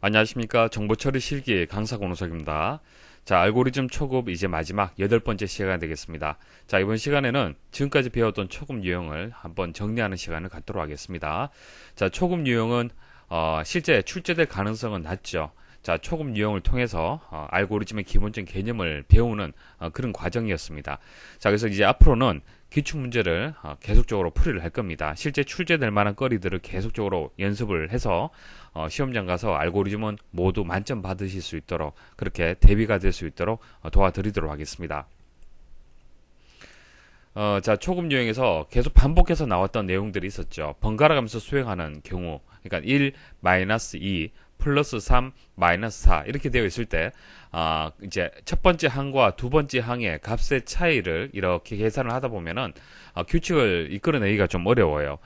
안녕하십니까. 정보처리 실기 강사 권우석입니다. 자, 알고리즘 초급 이제 마지막 8번째 시간이 되겠습니다. 자, 이번 시간에는 지금까지 배웠던 초급 유형을 한번 정리하는 시간을 갖도록 하겠습니다. 자, 초급 유형은 실제 출제될 가능성은 낮죠. 자, 초급 유형을 통해서 알고리즘의 기본적인 개념을 배우는 그런 과정이었습니다. 자, 그래서 이제 앞으로는 기출 문제를 계속적으로 풀이를 할 겁니다. 실제 출제될 만한 거리들을 계속적으로 연습을 해서 시험장 가서 알고리즘은 모두 만점 받으실 수 있도록 그렇게 대비가 될 수 있도록 도와드리도록 하겠습니다. 자, 초급 유형에서 계속 반복해서 나왔던 내용들이 있었죠. 번갈아 가면서 수행하는 경우, 그러니까 1, 마이너스 2, 플러스 3, 마이너스 4 이렇게 되어 있을 때 이제 첫 번째 항과 두 번째 항의 값의 차이를 이렇게 계산을 하다 보면은 규칙을 이끌어내기가 좀 어려워요.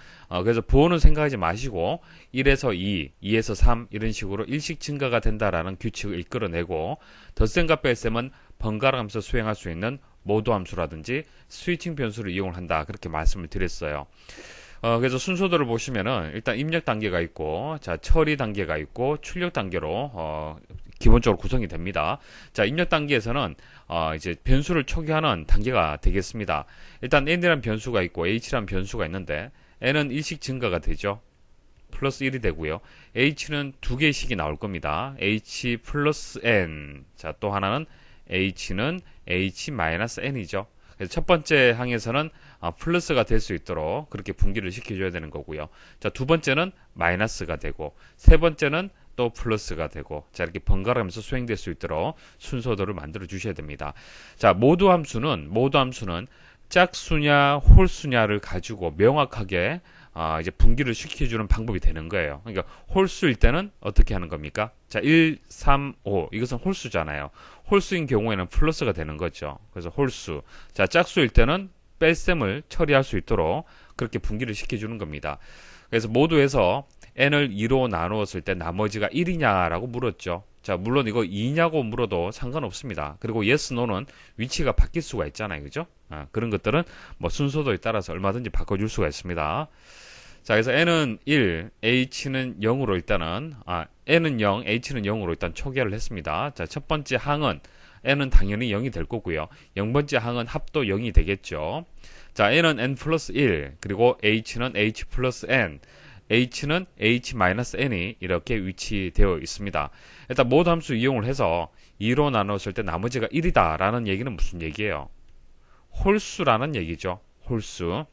그래서 부호는 생각하지 마시고 1에서 2, 2에서 3 이런 식으로 일식 증가가 된다라는 규칙을 이끌어내고 덧셈과 뺄셈은 번갈아 가면서 수행할 수 있는 모두 함수라든지 스위칭 변수를 이용을 한다 그렇게 말씀을 드렸어요. 그래서 순서도를 보시면은 일단 입력 단계가 있고, 자, 처리 단계가 있고, 출력 단계로, 기본적으로 구성이 됩니다. 자, 입력 단계에서는, 이제 변수를 초기화하는 단계가 되겠습니다. 일단 n이라는 변수가 있고, h라는 변수가 있는데, n은 일식 증가가 되죠. 플러스 1이 되고요. h는 두 개의 식이 나올 겁니다. h 플러스 n. 자, 또 하나는 h는 h 마이너스 n이죠. 그래서 첫 번째 항에서는 플러스가 될 수 있도록 그렇게 분기를 시켜줘야 되는 거고요. 자, 두 번째는 마이너스가 되고, 세 번째는 또 플러스가 되고, 자, 이렇게 번갈아가면서 수행될 수 있도록 순서도를 만들어 주셔야 됩니다. 자, 모두 함수는 짝수냐, 홀수냐를 가지고 명확하게 이제 분기를 시켜주는 방법이 되는 거예요. 그러니까 홀수일 때는 어떻게 하는 겁니까? 자, 1, 3, 5 이것은 홀수잖아요. 홀수인 경우에는 플러스가 되는 거죠. 그래서 홀수. 자, 짝수일 때는 뺄셈을 처리할 수 있도록 그렇게 분기를 시켜주는 겁니다. 그래서 모두에서 n을 2로 나누었을 때 나머지가 1이냐라고 물었죠. 자, 물론 이거 2냐고 물어도 상관없습니다. 그리고 yes, no는 위치가 바뀔 수가 있잖아요. 그죠? 그런 것들은 뭐 순서도에 따라서 얼마든지 바꿔줄 수가 있습니다. 자, 그래서 n은 1, h는 0으로 일단은, n은 0, h는 0으로 일단 초기화를 했습니다. 자, 첫 번째 항은 n은 당연히 0이 될 거고요. 0번째 항은 합도 0이 되겠죠. 자, n은 n 플러스 1, 그리고 h는 h 플러스 n, h는 h 마이너스 n이 이렇게 위치되어 있습니다. 일단 모두 함수 이용을 해서 2로 나눴을 때 나머지가 1이다 라는 얘기는 무슨 얘기예요? 홀수라는 얘기죠. 홀수.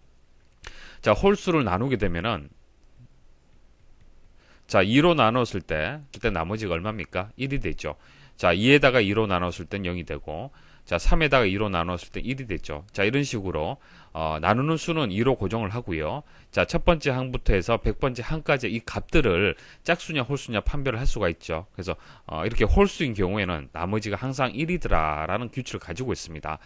자, 홀수를 나누게 되면은, 자, 2로 나눴을 때, 그때 나머지가 얼마입니까? 1이 되죠. 자, 2에다가 2로 나눴을 땐 0이 되고, 자, 3에다가 2로 나눴을 때 1이 됐죠. 자, 이런 식으로, 나누는 수는 2로 고정을 하고요. 자, 첫 번째 항부터 해서 100번째 항까지 이 값들을 짝수냐 홀수냐 판별을 할 수가 있죠. 그래서, 이렇게 홀수인 경우에는 나머지가 항상 1이더라 라는 규칙을 가지고 있습니다.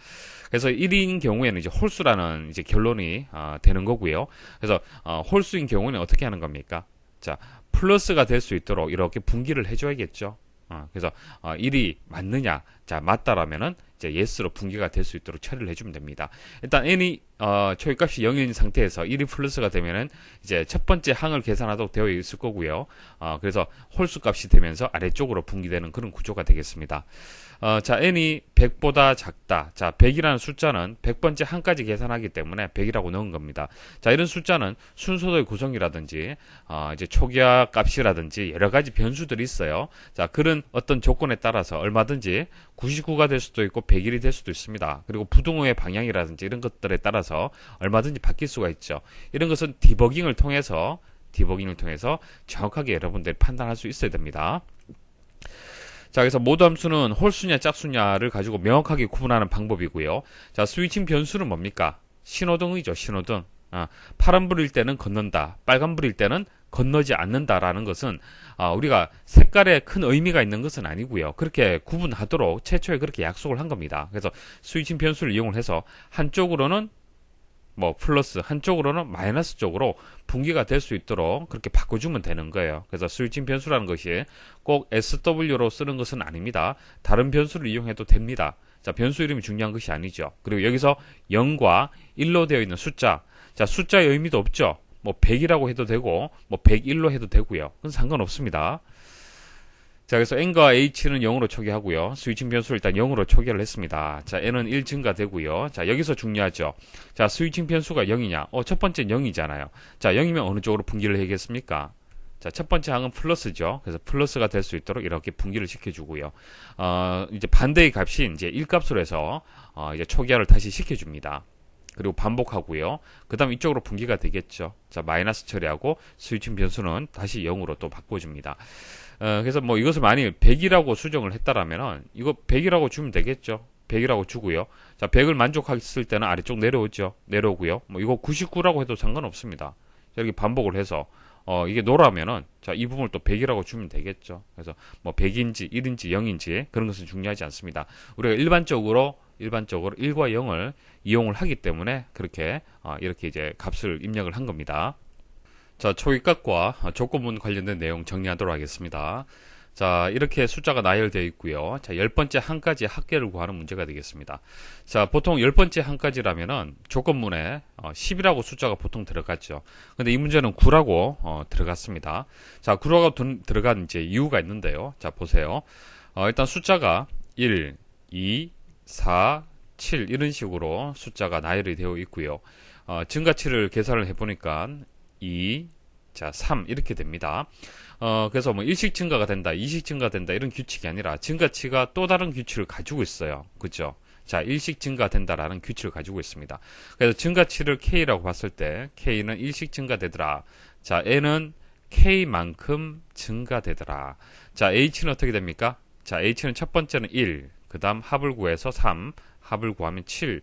그래서 1인 경우에는 이제 홀수라는 이제 결론이, 되는 거고요. 그래서, 홀수인 경우는 어떻게 하는 겁니까? 자, 플러스가 될 수 있도록 이렇게 분기를 해줘야겠죠. 그래서 1이 맞느냐? 자, 맞다라면은 이제 yes로 분기가 될 수 있도록 처리를 해주면 됩니다. 일단 n이 초기값이 0인 상태에서 1이 플러스가 되면은 이제 첫 번째 항을 계산하도록 되어 있을 거고요. 그래서 홀수값이 되면서 아래쪽으로 분기되는 그런 구조가 되겠습니다. 자, n이 100보다 작다. 자, 100이라는 숫자는 100번째 항까지 계산하기 때문에 100이라고 넣은 겁니다. 자, 이런 숫자는 순서도의 구성이라든지 이제 초기화 값이라든지 여러 가지 변수들이 있어요. 자, 그런 어떤 조건에 따라서 얼마든지 99가 될 수도 있고 100일이 될 수도 있습니다. 그리고 부등호의 방향이라든지 이런 것들에 따라서 얼마든지 바뀔 수가 있죠. 이런 것은 디버깅을 통해서 정확하게 여러분들이 판단할 수 있어야 됩니다. 자, 그래서 모두 함수는 홀수냐 짝수냐를 가지고 명확하게 구분하는 방법이고요. 자, 스위칭 변수는 뭡니까? 신호등이죠, 신호등. 파란불일 때는 건넌다, 빨간불일 때는 건너지 않는다라는 것은 우리가 색깔에 큰 의미가 있는 것은 아니고요. 그렇게 구분하도록 최초에 그렇게 약속을 한 겁니다. 그래서 스위칭 변수를 이용을 해서 한쪽으로는 뭐 플러스, 한쪽으로는 마이너스 쪽으로 분기가 될 수 있도록 그렇게 바꿔주면 되는 거예요. 그래서 스위칭 변수라는 것이 꼭 SW로 쓰는 것은 아닙니다. 다른 변수를 이용해도 됩니다. 자, 변수 이름이 중요한 것이 아니죠. 그리고 여기서 0과 1로 되어 있는 숫자, 자, 숫자의 의미도 없죠. 뭐 100이라고 해도 되고 뭐 101로 해도 되고요. 그건 상관없습니다. 자, 그래서 n과 h는 0으로 초기하고요. 스위칭 변수를 일단 0으로 초기화를 했습니다. 자, n은 1 증가되고요. 자, 여기서 중요하죠. 자, 스위칭 변수가 0이냐? 첫 번째는 0이잖아요. 자, 0이면 어느 쪽으로 분기를 해야겠습니까? 자, 첫 번째 항은 플러스죠. 그래서 플러스가 될 수 있도록 이렇게 분기를 시켜주고요. 이제 반대의 값이 이제 1값으로 해서, 이제 초기화를 다시 시켜줍니다. 그리고 반복하고요. 그 다음 이쪽으로 분기가 되겠죠. 자, 마이너스 처리하고 스위칭 변수는 다시 0으로 또 바꿔줍니다. 그래서 뭐 이것을 만일 100이라고 수정을 했다라면은 이거 100이라고 주면 되겠죠. 100이라고 주고요. 자, 100을 만족했을 때는 아래쪽 내려오죠. 내려오고요. 뭐 이거 99라고 해도 상관없습니다. 자, 이렇게 반복을 해서 이게 노라면은 자, 이 부분을 또 100이라고 주면 되겠죠. 그래서 뭐 100인지 1인지 0인지 그런 것은 중요하지 않습니다. 우리가 일반적으로 1과 0을 이용을 하기 때문에 그렇게 이렇게 이제 값을 입력을 한 겁니다. 자, 초기값과 조건문 관련된 내용 정리하도록 하겠습니다. 자, 이렇게 숫자가 나열되어 있고요. 자, 10번째 항까지 합계를 구하는 문제가 되겠습니다. 자, 보통 10번째 항까지라면은 조건문에 10이라고 숫자가 보통 들어갔죠. 근데 이 문제는 9라고 들어갔습니다. 자, 9라고 들어간 이제 이유가 있는데요. 자, 보세요. 일단 숫자가 1, 2, 4, 7 이런 식으로 숫자가 나열이 되어 있고요. 증가치를 계산을 해보니까 2, 자, 3 이렇게 됩니다. 그래서 뭐 일식 증가가 된다, 이식 증가된다 이런 규칙이 아니라 증가치가 또 다른 규칙을 가지고 있어요. 그죠? 자, 일식 증가된다라는 규칙을 가지고 있습니다. 그래서 증가치를 K라고 봤을 때 K는 일식 증가되더라. 자, N은 K만큼 증가되더라. 자, H는 어떻게 됩니까? 자, H는 첫 번째는 1, 그 다음 합을 구해서 3, 합을 구하면 7,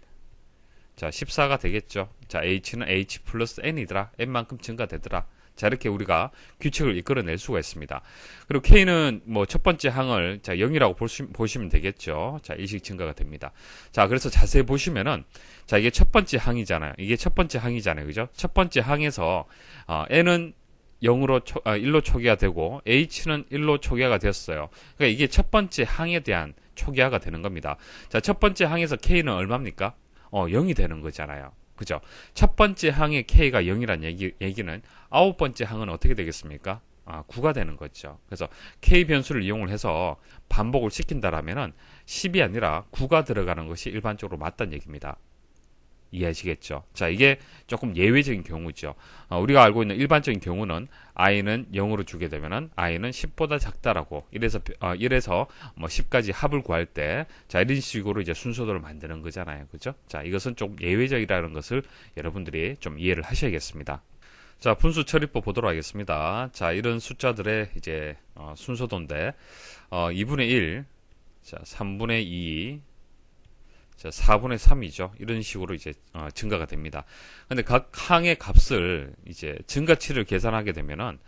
자, 14가 되겠죠. 자, H는 H 플러스 N이더라. N만큼 증가되더라. 자, 이렇게 우리가 규칙을 이끌어낼 수가 있습니다. 그리고 K는 뭐 첫 번째 항을 자, 0이라고 보시면 되겠죠. 자, 일식 증가가 됩니다. 자, 그래서 자세히 보시면은 자, 이게 첫 번째 항이잖아요. 이게 첫 번째 항이잖아요. 그죠? 첫 번째 항에서 N은 1로 초기화 되고 H는 1로 초기화가 되었어요. 그러니까 이게 첫 번째 항에 대한 초기화가 되는 겁니다. 자, 첫 번째 항에서 K는 얼마입니까? 0이 되는 거잖아요. 그죠? 첫 번째 항의 K가 0이란 얘기는 아홉 번째 항은 어떻게 되겠습니까? 9가 되는 거죠. 그래서 K 변수를 이용을 해서 반복을 시킨다라면은 10이 아니라 9가 들어가는 것이 일반적으로 맞다는 얘기입니다. 이해하시겠죠? 자, 이게 조금 예외적인 경우죠. 우리가 알고 있는 일반적인 경우는 i는 0으로 주게 되면은 i는 10보다 작다라고 이래서 뭐 10까지 합을 구할 때 자, 이런 식으로 이제 순서도를 만드는 거잖아요. 그죠? 자, 이것은 좀 예외적이라는 것을 여러분들이 좀 이해를 하셔야겠습니다. 자, 분수 처리법 보도록 하겠습니다. 자, 이런 숫자들의 이제 순서도인데 2분의 1, 자, 3분의 2, 자, 4분의 3이죠. 이런 식으로 이제 증가가 됩니다. 근데 각 항의 값을 이제 증가치를 계산하게 되면은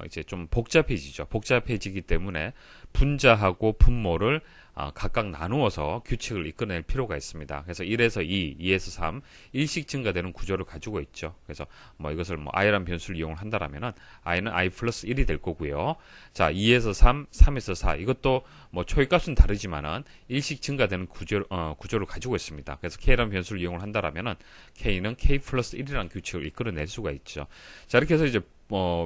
이제 좀 복잡해지죠. 복잡해지기 때문에 분자하고 분모를 각각 나누어서 규칙을 이끌어낼 필요가 있습니다. 그래서 1에서 2, 2에서 3 일식 증가되는 구조를 가지고 있죠. 그래서 뭐 이것을 뭐 i라는 변수를 이용을 한다라면은 i는 i 플러스 1이 될 거고요. 자, 2에서 3, 3에서 4 이것도 뭐 초기값은 다르지만은 일식 증가되는 구조를 가지고 있습니다. 그래서 k라는 변수를 이용을 한다라면은 k는 k 플러스 1이라는 규칙을 이끌어낼 수가 있죠. 자, 이렇게 해서 이제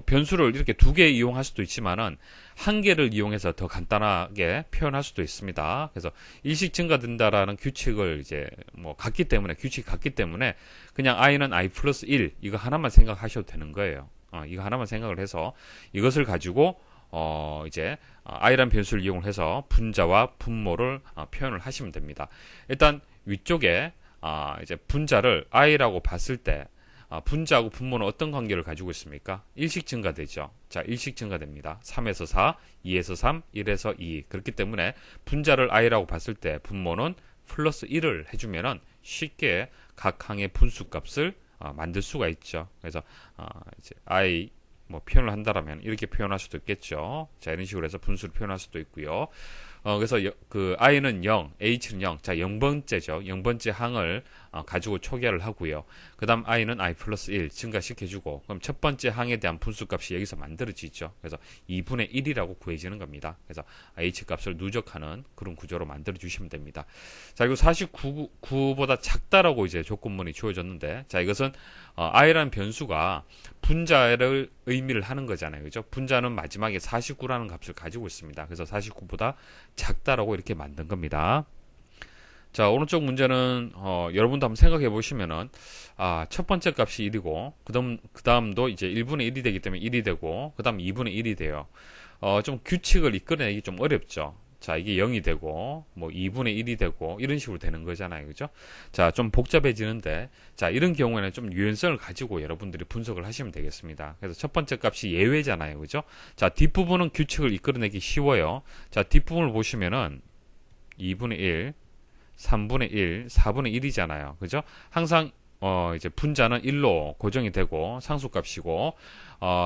변수를 이렇게 두 개 이용할 수도 있지만은 한 개를 이용해서 더 간단하게 표현할 수도 있습니다. 그래서 일식 증가된다라는 규칙을 이제 뭐 규칙이 같기 때문에 그냥 i는 i 플러스 1 이거 하나만 생각하셔도 되는 거예요. 이거 하나만 생각을 해서 이것을 가지고 이제 i라는 변수를 이용을 해서 분자와 분모를 표현을 하시면 됩니다. 일단 위쪽에 이제 분자를 i라고 봤을 때 분자하고 분모는 어떤 관계를 가지고 있습니까? 일식 증가되죠. 자, 일식 증가됩니다. 3에서 4, 2에서 3, 1에서 2. 그렇기 때문에 분자를 i라고 봤을 때 분모는 플러스 1을 해주면은 쉽게 각 항의 분수값을 만들 수가 있죠. 그래서 이제 i 표현을 한다라면 이렇게 표현할 수도 있겠죠. 자, 이런 식으로 해서 분수를 표현할 수도 있고요. 그래서 그 i는 0, h는 0. 자, 0번째죠. 0번째 항을 가지고 초기화를 하고요. 그 다음 i는 i 플러스 1 증가시켜주고, 그럼 첫 번째 항에 대한 분수값이 여기서 만들어지죠. 그래서 2분의 1이라고 구해지는 겁니다. 그래서 h 값을 누적하는 그런 구조로 만들어주시면 됩니다. 자, 그리고 49보다 작다라고 이제 조건문이 주어졌는데, 자, 이것은 i라는 변수가 분자를 의미를 하는 거잖아요. 그죠? 분자는 마지막에 49라는 값을 가지고 있습니다. 그래서 49보다 작다라고 이렇게 만든 겁니다. 자, 오른쪽 문제는 여러분도 한번 생각해 보시면은 첫 번째 값이 1이고 그 다음도 이제 1분의 1이 되기 때문에 1이 되고 그 다음 2분의 1이 돼요. 좀 규칙을 이끌어내기 좀 어렵죠. 자, 이게 0이 되고 뭐 2분의 1이 되고 이런 식으로 되는 거잖아요. 그죠? 자, 좀 복잡해지는데, 자, 이런 경우에는 좀 유연성을 가지고 여러분들이 분석을 하시면 되겠습니다. 그래서 첫 번째 값이 예외잖아요. 그죠? 자, 뒷부분은 규칙을 이끌어내기 쉬워요. 자, 뒷부분을 보시면은 2분의 1, 3분의 1, 4분의 1이잖아요. 그죠? 항상 이제 분자는 1로 고정이 되고 상수값이고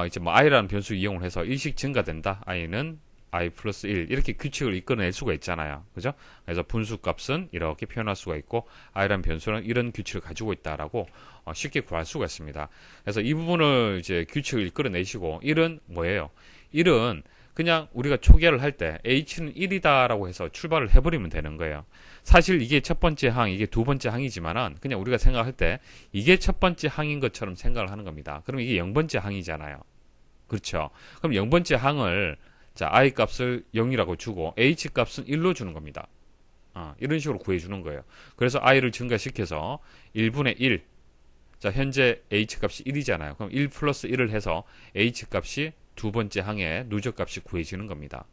이제 뭐 i라는 변수 이용을 해서 일씩 증가된다. i는 i 플러스 1 이렇게 규칙을 이끌어낼 수가 있잖아요. 그죠? 그래서 분수값은 이렇게 표현할 수가 있고 i라는 변수는 이런 규칙을 가지고 있다라고 쉽게 구할 수가 있습니다. 그래서 이 부분을 이제 규칙을 이끌어내시고 1은 뭐예요? 1은 그냥 우리가 초기화를 할 때 h는 1이다라고 해서 출발을 해버리면 되는 거예요. 사실 이게 첫 번째 항, 이게 두 번째 항이지만은 그냥 우리가 생각할 때 이게 첫 번째 항인 것처럼 생각을 하는 겁니다. 그럼 이게 0번째 항이잖아요. 그렇죠? 그럼 0번째 항을 자, i 값을 0이라고 주고 h 값은 1로 주는 겁니다. 이런 식으로 구해주는 거예요. 그래서 i를 증가시켜서 1분의 1. 자, 현재 h 값이 1이잖아요. 그럼 1 플러스 1을 해서 h 값이 두 번째 항의 누적값이 구해지는 겁니다.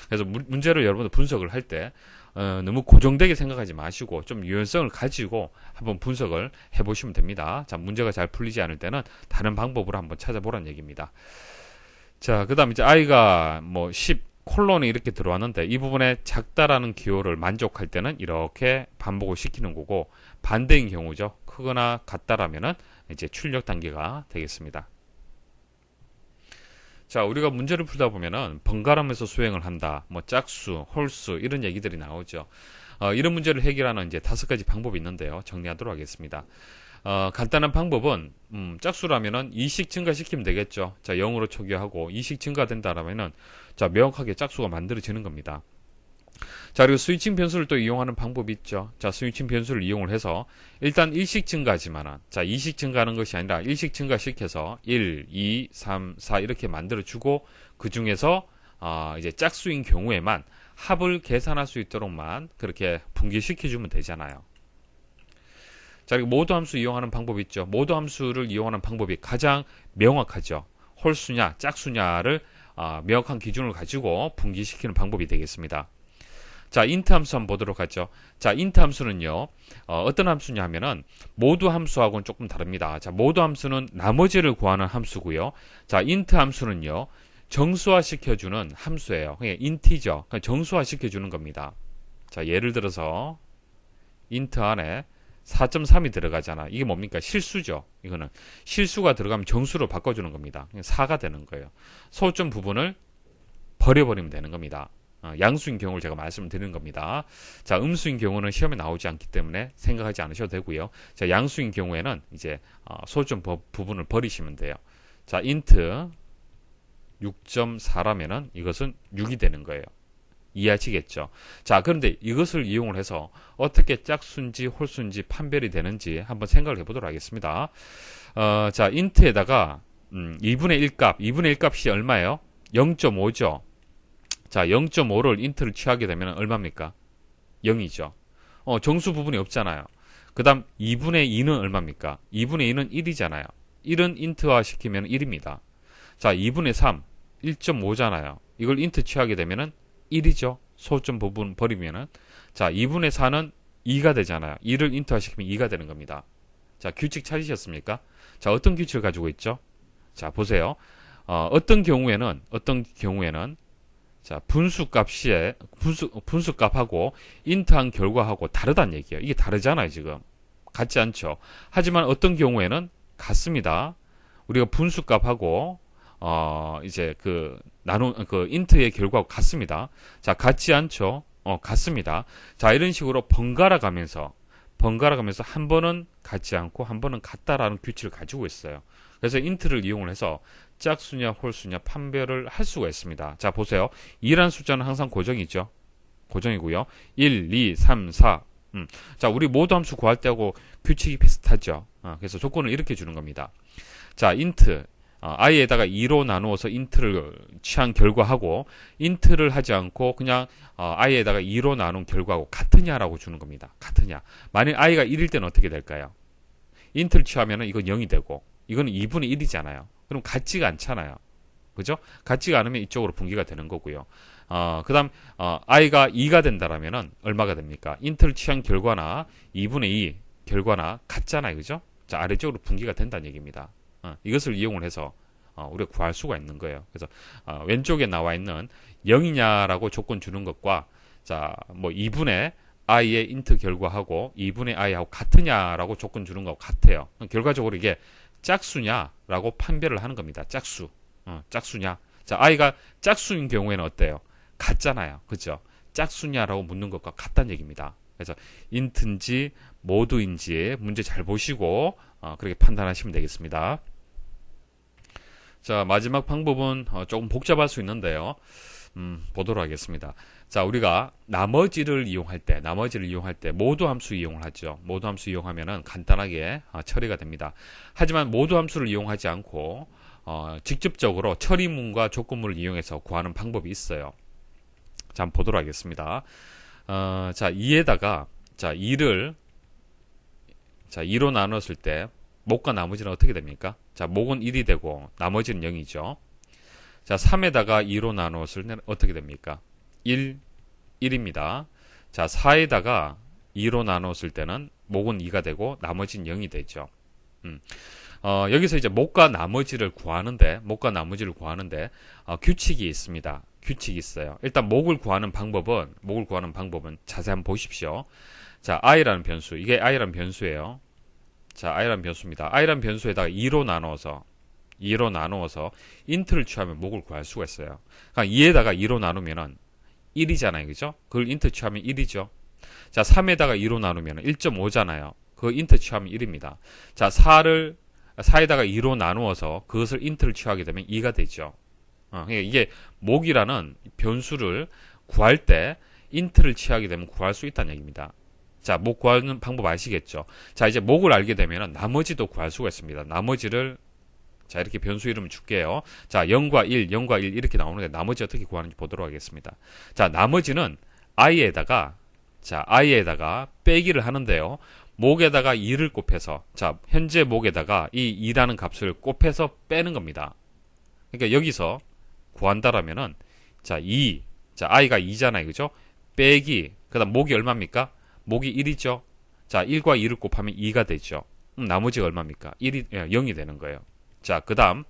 그래서 문제를 여러분들 분석을 할 때 너무 고정되게 생각하지 마시고 좀 유연성을 가지고 한번 분석을 해보시면 됩니다. 자, 문제가 잘 풀리지 않을 때는 다른 방법으로 한번 찾아보라는 얘기입니다. 자, 그 다음 이제 i가 뭐 10 콜론이 이렇게 들어왔는데 이 부분에 작다라는 기호를 만족할 때는 이렇게 반복을 시키는 거고, 반대인 경우죠. 크거나 같다라면은 이제 출력 단계가 되겠습니다. 자, 우리가 문제를 풀다 보면은 번갈아가면서 수행을 한다, 뭐 짝수, 홀수 이런 얘기들이 나오죠. 이런 문제를 해결하는 이제 5가지 방법이 있는데요. 정리하도록 하겠습니다. 간단한 방법은 짝수라면은 2씩 증가시키면 되겠죠. 자, 0으로 초기화하고 2씩 증가된다라면은 자, 명확하게 짝수가 만들어지는 겁니다. 자, 그리고 스위칭 변수를 또 이용하는 방법이 있죠. 자, 스위칭 변수를 이용을 해서 일단 1씩 증가하지만은 자, 2씩 증가하는 것이 아니라 1씩 증가시켜서 1, 2, 3, 4 이렇게 만들어 주고 그 중에서 이제 짝수인 경우에만 합을 계산할 수 있도록만 그렇게 분기시켜 주면 되잖아요. 자, 그리고 모두 함수 이용하는 방법이 있죠. 모두 함수를 이용하는 방법이 가장 명확하죠. 홀수냐, 짝수냐를 명확한 기준을 가지고 분기시키는 방법이 되겠습니다. 자, int 함수 한번 보도록 하죠. 자, int 함수는요, 어떤 함수냐 하면은 모두 함수하고는 조금 다릅니다. 자, 모두 함수는 나머지를 구하는 함수고요. 자, int 함수는요, 정수화 시켜주는 함수예요. 그냥 int죠. 그냥 정수화 시켜주는 겁니다. 자, 예를 들어서 int 안에 4.3이 들어가잖아. 이게 뭡니까? 실수죠. 이거는 실수가 들어가면 정수로 바꿔주는 겁니다. 4가 되는 거예요. 소점 부분을 버려버리면 되는 겁니다. 양수인 경우를 제가 말씀을 드리는 겁니다. 자, 음수인 경우는 시험에 나오지 않기 때문에 생각하지 않으셔도 되고요. 자, 양수인 경우에는 이제 소점 부분을 버리시면 돼요. 자, int 6.4라면은 이것은 6이 되는 거예요. 이해하시겠죠? 자, 그런데 이것을 이용을 해서 어떻게 짝수인지 홀수인지 판별이 되는지 한번 생각을 해보도록 하겠습니다. 자, int에다가 2분의 1 값, 2분의 1 값이 얼마예요? 0.5죠. 자, 0.5를 int를 취하게 되면 얼마입니까? 0이죠. 정수 부분이 없잖아요. 그 다음 2분의 2는 얼마입니까? 2분의 2는 1이잖아요. 1은 int화 시키면 1입니다. 자, 2분의 3, 1.5잖아요. 이걸 int 취하게 되면은 1이죠. 소점 부분 버리면은. 자, 2분의 4는 2가 되잖아요. 2를 int화 시키면 2가 되는 겁니다. 자, 규칙 찾으셨습니까? 자, 어떤 규칙을 가지고 있죠? 자, 보세요. 어떤 경우에는 자, 분수값하고 int한 결과하고 다르다는 얘기예요. 이게 다르잖아요, 지금. 같지 않죠. 하지만 어떤 경우에는 같습니다. 우리가 분수값하고 이제 그 int의 결과하고 같습니다. 자, 같지 않죠? 같습니다. 자, 이런 식으로 번갈아 가면서 한 번은 같지 않고 한 번은 같다라는 규칙을 가지고 있어요. 그래서 int를 이용을 해서 짝수냐 홀수냐 판별을 할 수가 있습니다. 자, 보세요. 2라는 숫자는 항상 고정이죠. 고정이고요. 1, 2, 3, 4. 자, 우리 모두 함수 구할 때하고 규칙이 비슷하죠. 그래서 조건을 이렇게 주는 겁니다. 자, int i에다가 2로 나누어서 int를 취한 결과하고 int를 하지 않고 그냥 i에다가 2로 나눈 결과하고 같으냐라고 주는 겁니다. 같으냐. 만약 i가 1일 때는 어떻게 될까요? int를 취하면 이건 0이 되고 이건 2분의 1이잖아요. 그럼 같지가 않잖아요. 그죠? 같지가 않으면 이쪽으로 분기가 되는 거고요. 그 다음 i가 2가 된다라면은 얼마가 됩니까? int를 취한 결과나 2분의 2 결과나 같잖아요. 그죠? 자, 아래쪽으로 분기가 된다는 얘기입니다. 이것을 이용을 해서 우리가 구할 수가 있는 거예요. 그래서 왼쪽에 나와 있는 0이냐라고 조건 주는 것과 자, 뭐 2분의 i의 int 결과하고 2분의 i하고 같으냐라고 조건 주는 것과 같아요. 결과적으로 이게 짝수냐라고 판별을 하는 겁니다. 짝수. 짝수냐. 자, i가 짝수인 경우에는 어때요? 같잖아요. 그죠? 짝수냐라고 묻는 것과 같다는 얘기입니다. 그래서 int인지 모두인지 문제 잘 보시고 그렇게 판단하시면 되겠습니다. 자, 마지막 방법은 조금 복잡할 수 있는데요. 보도록 하겠습니다. 자, 우리가 나머지를 이용할 때 모두 함수 이용을 하죠. 모두 함수 이용하면은 간단하게 처리가 됩니다. 하지만 모두 함수를 이용하지 않고 직접적으로 처리문과 조건문을 이용해서 구하는 방법이 있어요. 자, 한번 보도록 하겠습니다. 자, 2에다가 자, 2를 자, 2로 나눴을 때 목과 나머지는 어떻게 됩니까? 자, 목은 1이 되고 나머지는 0이죠. 자, 3에다가 2로 나누었을 때는 어떻게 됩니까? 1, 1입니다. 자, 4에다가 2로 나누었을 때는 목은 2가 되고 나머지는 0이 되죠. 여기서 이제 목과 나머지를 구하는데 규칙이 있습니다. 규칙이 있어요. 일단 목을 구하는 방법은 자세히 한번 보십시오. 자, i라는 변수. 이게 i라는 변수예요. 자, i라는 변수입니다. i라는 변수에다가 2로 나누어서 int를 취하면 목을 구할 수가 있어요. 그러니까 2에다가 2로 나누면은 1이잖아요. 그죠? 그걸 int 취하면 1이죠. 자, 3에다가 2로 나누면 1.5잖아요. 그거 int 취하면 1입니다. 자, 4에다가 2로 나누어서 그것을 int를 취하게 되면 2가 되죠. 그러니까 이게 목이라는 변수를 구할 때 int를 취하게 되면 구할 수 있다는 얘기입니다. 자, 목 구하는 방법 아시겠죠? 자, 이제 목을 알게 되면 나머지도 구할 수가 있습니다. 나머지를 자, 이렇게 변수 이름을 줄게요. 자, 0과 1 이렇게 나오는데 나머지 어떻게 구하는지 보도록 하겠습니다. 자, 나머지는 i에다가 빼기를 하는데요. 목에다가 2를 곱해서 자, 현재 목에다가 이 2라는 값을 곱해서 빼는 겁니다. 그러니까 여기서 구한다라면은 자, i가 2잖아요. 그죠? 빼기 그다음 목이 얼마입니까? 목이 1이죠. 자, 1과 2를 곱하면 2가 되죠. 나머지가 얼마입니까? 0이 되는 거예요. 자, 그 다음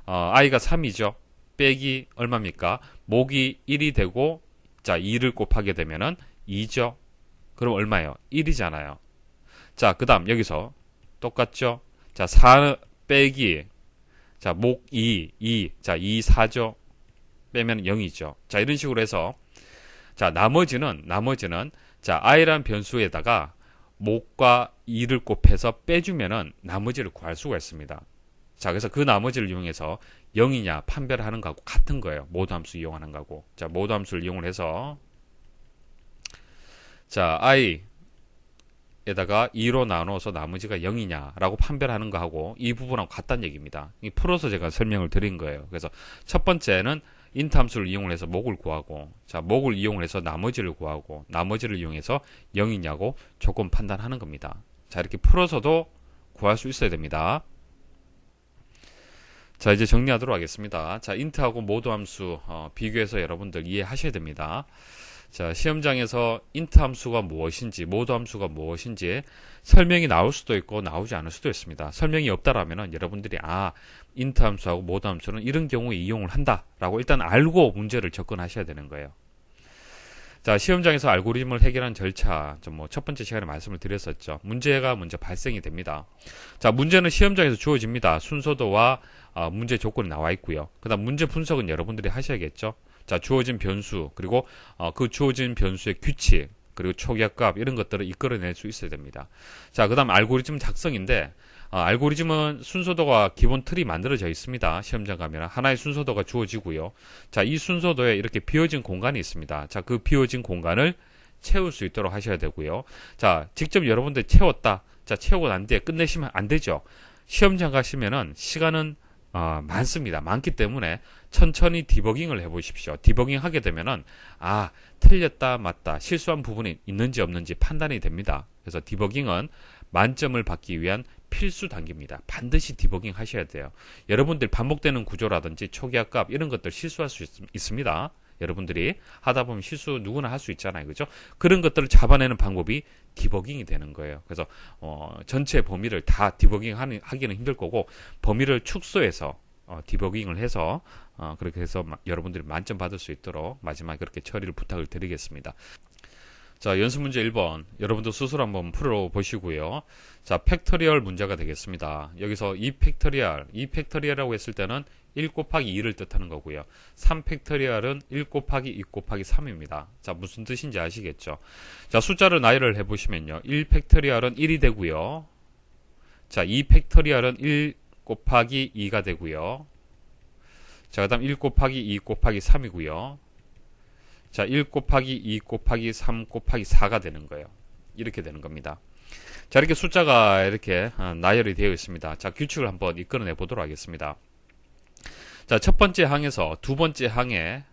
i가 3이죠. 빼기 얼마입니까? 목이 1이 되고 자, 2를 곱하게 되면은 2죠. 그럼 얼마예요? 1이잖아요. 자, 그 다음 여기서 똑같죠. 자, 4 빼기 자, 목 2, 자, 2, 4죠. 빼면 0이죠. 자, 이런 식으로 해서 자, 나머지는 자, i라는 변수에다가 목과 2를 곱해서 빼주면은 나머지를 구할 수가 있습니다. 자, 그래서 그 나머지를 이용해서 0이냐 판별하는 거하고 같은 거예요. 모두 함수 이용하는 거하고. 자, 모두 함수를 이용을 해서 자, i에다가 2로 나누어서 나머지가 0이냐라고 판별하는 거하고 이 부분하고 같다는 얘기입니다. 이 풀어서 제가 설명을 드린 거예요. 그래서 첫 번째는 int 함수를 이용을 해서 목을 구하고 자, 목을 이용을 해서 나머지를 구하고 나머지를 이용해서 0이냐고 조건 판단하는 겁니다. 자, 이렇게 풀어서도 구할 수 있어야 됩니다. 자, 이제 정리하도록 하겠습니다. 자, int하고 모두 함수 비교해서 여러분들 이해하셔야 됩니다. 자, 시험장에서 int 함수가 무엇인지 모두 함수가 무엇인지 설명이 나올 수도 있고 나오지 않을 수도 있습니다. 설명이 없다라면 여러분들이 int 함수하고 모두 함수는 이런 경우에 이용을 한다 라고 일단 알고 문제를 접근하셔야 되는 거예요. 자, 시험장에서 알고리즘을 해결하는 절차, 첫 번째 시간에 말씀을 드렸었죠. 문제가 먼저 발생이 됩니다. 자, 문제는 시험장에서 주어집니다. 순서도와 문제 조건이 나와 있고요. 그 다음 문제 분석은 여러분들이 하셔야겠죠. 자, 주어진 변수, 그리고 그 주어진 변수의 규칙, 그리고 초기화값 이런 것들을 이끌어낼 수 있어야 됩니다. 자, 그 다음 알고리즘 작성인데 알고리즘은 순서도가 기본 틀이 만들어져 있습니다. 시험장 가면 하나의 순서도가 주어지고요. 자, 이 순서도에 이렇게 비어진 공간이 있습니다. 자, 그 비어진 공간을 채울 수 있도록 하셔야 되고요. 자, 직접 여러분들 채웠다. 자, 채우고 난 뒤에 끝내시면 안 되죠. 시험장 가시면은 시간은 많습니다. 많기 때문에 천천히 디버깅을 해보십시오. 디버깅 하게 되면은 틀렸다 맞다 실수한 부분이 있는지 없는지 판단이 됩니다. 그래서 디버깅은 만점을 받기 위한 필수 단계입니다. 반드시 디버깅 하셔야 돼요. 여러분들 반복되는 구조라든지 초기화값 이런 것들 실수할 수 있습니다. 여러분들이 하다 보면 실수 누구나 할 수 있잖아요. 그죠? 그런 것들을 잡아내는 방법이 디버깅이 되는 거예요. 그래서 전체 범위를 다 디버깅 하기는 힘들 거고 범위를 축소해서 디버깅을 해서 그렇게 해서 여러분들이 만점 받을 수 있도록 마지막에 그렇게 처리를 부탁을 드리겠습니다. 자, 연습 문제 1번 여러분도 스스로 한번 풀어보시고요. 자, 팩터리얼 문제가 되겠습니다. 여기서 2팩터리얼이라고 했을 때는 1 곱하기 2를 뜻하는 거고요. 3팩터리얼은 1 곱하기 2 곱하기 3입니다. 자, 무슨 뜻인지 아시겠죠? 자, 숫자를 나열을 해보시면요. 1팩터리얼은 1이 되고요. 자, 2팩터리얼은 1 곱하기 2가 되고요. 자, 그 다음 1 곱하기 2 곱하기 3이고요. 자, 1 곱하기 2 곱하기 3 곱하기 4가 되는 거예요. 이렇게 되는 겁니다. 자, 이렇게 숫자가 이렇게 나열이 되어 있습니다. 자, 규칙을 한번 이끌어내 보도록 하겠습니다. 자, 첫 번째 항에서 두 번째 항의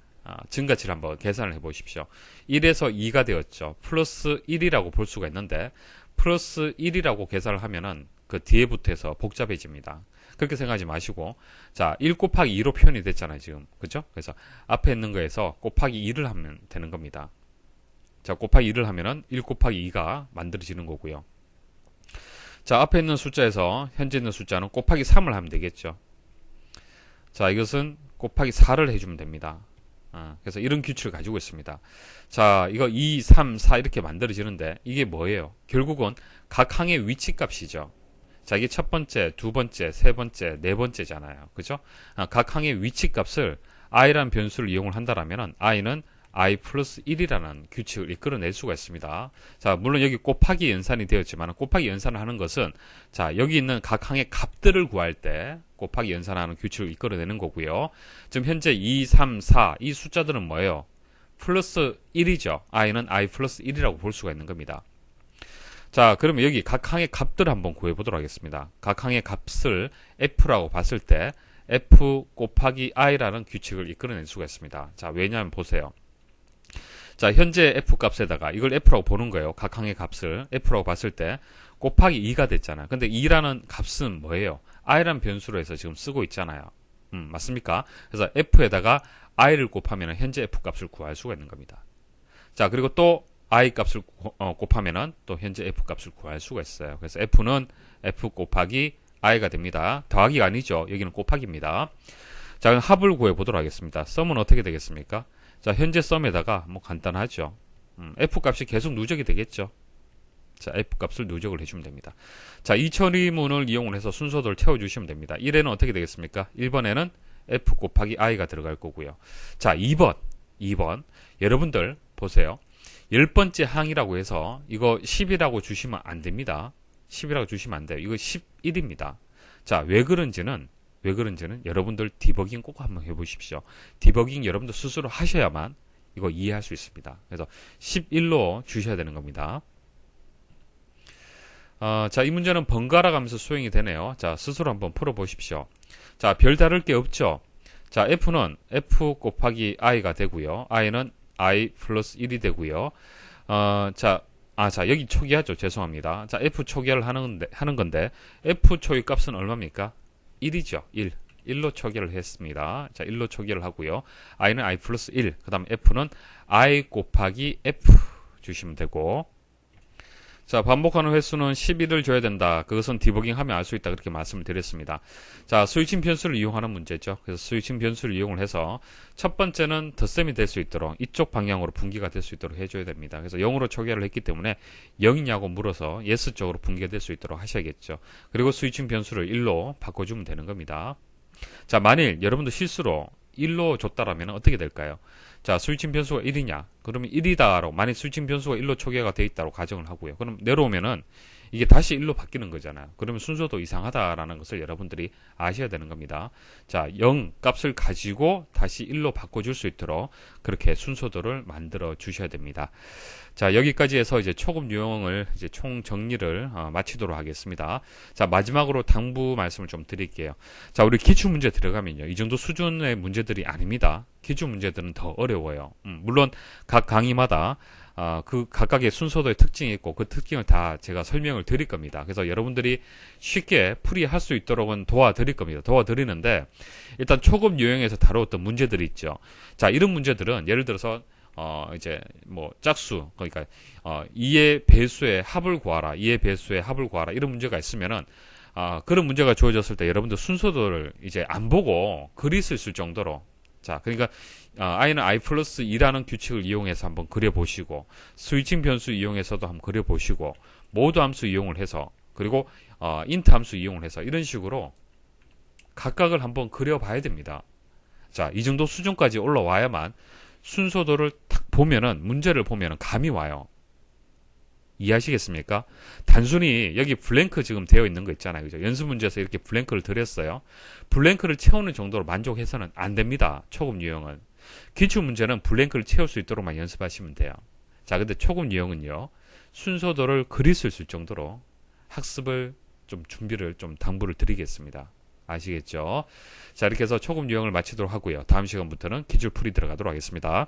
증가치를 한번 계산을 해 보십시오. 1에서 2가 되었죠. 플러스 1이라고 볼 수가 있는데 플러스 1이라고 계산을 하면은 그 뒤에부터 해서 복잡해집니다. 그렇게 생각하지 마시고, 자, 1 곱하기 2로 표현이 됐잖아요, 지금. 그죠? 그래서 앞에 있는 거에서 곱하기 2를 하면 되는 겁니다. 자, 곱하기 2를 하면은 1 곱하기 2가 만들어지는 거고요. 자, 앞에 있는 숫자에서 현재 있는 숫자는 곱하기 3을 하면 되겠죠. 자, 이것은 곱하기 4를 해주면 됩니다. 그래서 이런 규칙을 가지고 있습니다. 자, 이거 2, 3, 4 이렇게 만들어지는데 이게 뭐예요? 결국은 각 항의 위치 값이죠. 자, 이게 첫 번째, 두 번째, 세 번째, 네 번째잖아요. 그죠? 각 항의 위치 값을 i라는 변수를 이용을 한다라면은 i는 i 플러스 1이라는 규칙을 이끌어낼 수가 있습니다. 자, 물론 여기 곱하기 연산이 되었지만 곱하기 연산을 하는 것은 자, 여기 있는 각 항의 값들을 구할 때 곱하기 연산하는 규칙을 이끌어내는 거고요. 지금 현재 2, 3, 4 이 숫자들은 뭐예요? 플러스 1이죠. i는 i 플러스 1이라고 볼 수가 있는 겁니다. 자, 그러면 여기 각 항의 값들을 한번 구해보도록 하겠습니다. 각 항의 값을 f라고 봤을 때 f 곱하기 i라는 규칙을 이끌어낼 수가 있습니다. 자, 왜냐하면 보세요. 자, 현재 f 값에다가 이걸 f라고 보는 거예요. 각 항의 값을 f라고 봤을 때 곱하기 2가 됐잖아요. 근데 2라는 값은 뭐예요? i라는 변수로 해서 지금 쓰고 있잖아요. 맞습니까? 그래서 f에다가 i를 곱하면 현재 f 값을 구할 수가 있는 겁니다. 자, 그리고 또 i 값을 곱하면은 또 현재 f 값을 구할 수가 있어요. 그래서 f는 f 곱하기 i가 됩니다. 더하기가 아니죠. 여기는 곱하기입니다. 자, 그럼 합을 구해 보도록 하겠습니다. 썸은 어떻게 되겠습니까? 자, 현재 썸에다가 뭐 간단하죠. f 값이 계속 누적이 되겠죠. 자, f 값을 누적을 해주면 됩니다. 자, 이 처리문을 이용을 해서 순서도를 채워주시면 됩니다. 1에는 어떻게 되겠습니까? 1번에는 f 곱하기 i가 들어갈 거고요. 자, 2번 여러분들 보세요. 10번째 항이라고 해서 이거 10이라고 주시면 안 됩니다. 10이라고 주시면 안 돼요. 이거 11입니다. 자, 왜 그런지는 여러분들 디버깅 꼭 한번 해보십시오. 디버깅 여러분들 스스로 하셔야만 이거 이해할 수 있습니다. 그래서 11로 주셔야 되는 겁니다. 자, 이 문제는 번갈아 가면서 수행이 되네요. 자, 스스로 한번 풀어보십시오. 자, 별다를 게 없죠. 자, f는 f 곱하기 i가 되고요. i는 i 플러스 1이 되고요. 자, 여기 초기화죠. 죄송합니다. 자, f 초기화를 하는 건데 f 초기 값은 얼마입니까? 1이죠. 1로 초기화를 했습니다. 자, 1로 초기화를 하고요. i는 i 플러스 1. 그 다음 f는 i 곱하기 f 주시면 되고, 자, 반복하는 횟수는 11을 줘야 된다. 그것은 디버깅하면 알 수 있다. 그렇게 말씀을 드렸습니다. 자, 스위칭 변수를 이용하는 문제죠. 그래서 스위칭 변수를 이용을 해서 첫 번째는 덧셈이 될 수 있도록 이쪽 방향으로 분기가 될 수 있도록 해줘야 됩니다. 그래서 0으로 초기화를 했기 때문에 0이냐고 물어서 yes 쪽으로 분기가 될 수 있도록 하셔야겠죠. 그리고 스위칭 변수를 1로 바꿔주면 되는 겁니다. 자, 만일 여러분도 실수로 1로 줬다라면 어떻게 될까요? 자, 스위칭 변수가 1이냐? 그러면 1이다라고, 만약 스위칭 변수가 1로 초기화가 되어 있다고 가정을 하고요. 그럼 내려오면은 이게 다시 1로 바뀌는 거잖아요. 그러면 순서도 이상하다라는 것을 여러분들이 아셔야 되는 겁니다. 자, 0 값을 가지고 다시 1로 바꿔줄 수 있도록 그렇게 순서도를 만들어 주셔야 됩니다. 자, 여기까지 해서 이제 초급 유형을 이제 총 정리를 마치도록 하겠습니다. 자, 마지막으로 당부 말씀을 좀 드릴게요. 자, 우리 기출 문제 들어가면요. 이 정도 수준의 문제들이 아닙니다. 기출 문제들은 더 어려워요. 물론 각 강의마다 그 각각의 순서도의 특징이 있고 그 특징을 다 제가 설명을 드릴 겁니다. 그래서 여러분들이 쉽게 풀이할 수 있도록은 도와드릴 겁니다. 도와드리는데 일단 초급 유형에서 다루었던 문제들이 있죠. 자, 이런 문제들은 예를 들어서 이제 뭐 짝수, 그러니까 2의 배수의 합을 구하라, 2의 배수의 합을 구하라, 이런 문제가 있으면은 그런 문제가 주어졌을 때 여러분들 순서도를 이제 안 보고 그릴 수 있을 정도로, 자, 그러니까 i는 i 플러스 2라는 규칙을 이용해서 한번 그려보시고, 스위칭 변수 이용해서도 한번 그려보시고, 모드 함수 이용을 해서, 그리고 int 함수 이용을 해서 이런 식으로 각각을 한번 그려봐야 됩니다. 자, 이 정도 수준까지 올라와야만 순서도를 딱 보면은, 문제를 보면은 감이 와요. 이해하시겠습니까? 단순히 여기 블랭크 지금 되어 있는 거 있잖아요. 그죠? 연습 문제에서 이렇게 블랭크를 드렸어요. 블랭크를 채우는 정도로 만족해서는 안 됩니다. 초급 유형은. 기출 문제는 블랭크를 채울 수 있도록만 연습하시면 돼요. 자, 근데 초급 유형은요, 순서도를 그릴 수 있을 정도로 학습을 좀 준비를 좀 당부를 드리겠습니다. 아시겠죠? 자, 이렇게 해서 초급 유형을 마치도록 하고요. 다음 시간부터는 기출 풀이 들어가도록 하겠습니다.